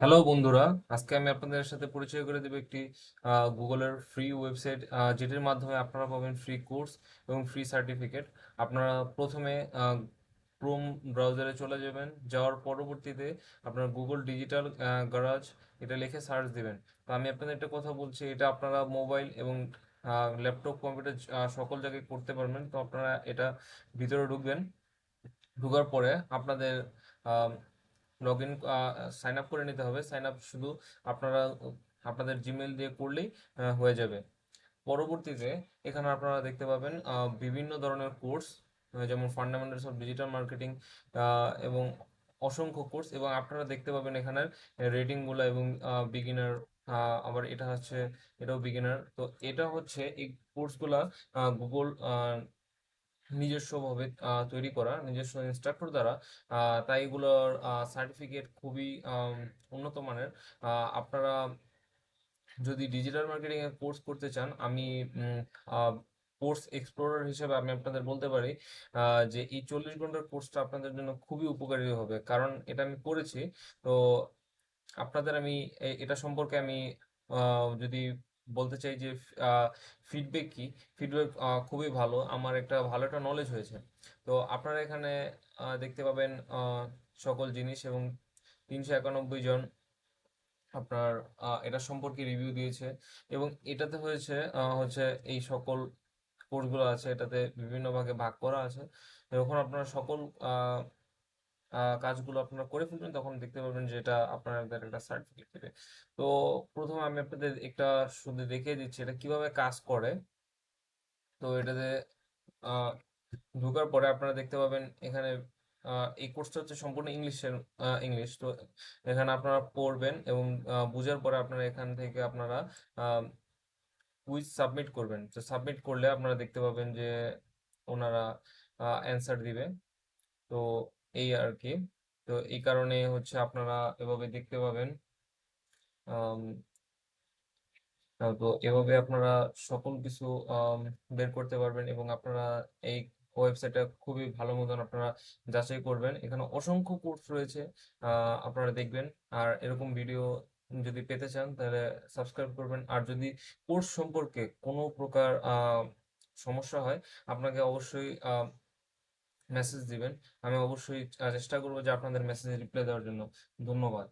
Hello বন্ধুরা, আজকে আমি আপনাদের সাথে পরিচয় করে দেব একটি গুগলের ফ্রি ওয়েবসাইট, যেটির মাধ্যমে আপনারা পাবেন ফ্রি কোর্স এবং ফ্রি সার্টিফিকেট। আপনারা প্রথমে ক্রোম ব্রাউজারে চলে যাবেন, যাওয়ার পরবর্তীতে আপনার গুগল ডিজিটাল গ্যারাজ এটা লিখে সার্চ দিবেন। তো আমি আপনাদের একটা কথা বলছি, এটা আপনারা মোবাইল এবং ল্যাপটপ কম্পিউটার সকল জায়গায় করতে পারবেন। তো আপনারা এটা ভিতরে ঢুকবেন, ঢোকার পরে আপনাদের লগ ইন সাইন আপ করে নিতে হবে। সাইন আপ শুধু আপনারা আপনাদের জিমেল দিয়ে করলেই হয়ে যাবে। পরবর্তীতে এখানে আপনারা দেখতে পাবেন বিভিন্ন ধরনের কোর্স, যেমন ফান্ডামেন্টালস অফ ডিজিটাল মার্কেটিং এবং অসংখ্য কোর্স, এবং আপনারা দেখতে পাবেন এখানের রেটিংগুলো এবং বিগিনার। আবার এটা হচ্ছে, এটাও বিগিনার। তো এটা হচ্ছে এই কোর্সগুলা গুগল নিজস্বভাবে তৈরি করা, নিজস্ব ইনস্ট্রাক্টর দ্বারা। তাই এগুলোর সার্টিফিকেট খুবই উন্নত মানের। আপনারা যদি ডিজিটাল মার্কেটিং এর কোর্স করতে চান, আমি কোর্স এক্সপ্লোরার হিসেবে আমি আপনাদের বলতে পারি যে এই 40 ঘন্টার কোর্সটা আপনাদের জন্য খুবই উপকারী হবে, কারণ এটা আমি করেছি। তো আপনাদের আমি এটা সম্পর্কে আমি যদি বলতে চাই যে ফিডব্যাক কি, ফিডব্যাক খুবই ভালো, আমার একটা ভালো একটা নলেজ হয়েছে। তো আপনারা এখানে দেখতে পাবেন সকল জিনিস, এবং 391 জন আপনার এটা সম্পর্কে রিভিউ দিয়েছে। এবং এটাতে হয়েছে হচ্ছে এই সকল কোর্সগুলো আছে, এটাতে বিভিন্ন ভাগে ভাগ করা আছে। যখন আপনারা সকল আহ, কাজগুলো আপনারা করে ফেলবেন, তখন দেখতে পাবেন যে এটা আপনাদের একটা সার্টিফিকেট দেবে। তো প্রথমে আমি আপনাদের একটা শুধু দেখিয়ে দিচ্ছি এটা কিভাবে কাজ করে। তো এটাতে আহ, ঢোকার পরে আপনারা দেখতে পাবেন এখানে এই কোর্সটা হচ্ছে সম্পূর্ণ ইংলিশের, ইংলিশ। তো এখানে আপনারা পড়বেন এবং বুঝার পরে আপনারা এখান থেকে আপনারা কুইজ সাবমিট করবেন। তো সাবমিট করলে আপনারা দেখতে পাবেন যে ওনারা অ্যান্সার দিবে। তো এই আর কি। তো এই কারণে হচ্ছে আপনারা এভাবে দেখতে পাবেন। আম, তো এভাবে আপনারা সকল কিছু বের করতে পারবেন, এবং আপনারা এই ওয়েবসাইটটা খুবই ভালো মতন আপনারা যাচাই করবেন। এখানে অসংখ্য কোর্স রয়েছে, আপনারা দেখবেন। আর এরকম ভিডিও যদি পেতে চান তাহলে সাবস্ক্রাইব করবেন। আর যদি কোর্স সম্পর্কে কোনো প্রকার সমস্যা হয়, আপনাকে অবশ্যই মেসেজ দিবেন। আমি অবশ্যই চেষ্টা করবো যে আপনাদের মেসেজে রিপ্লাই দেওয়ার জন্য। ধন্যবাদ।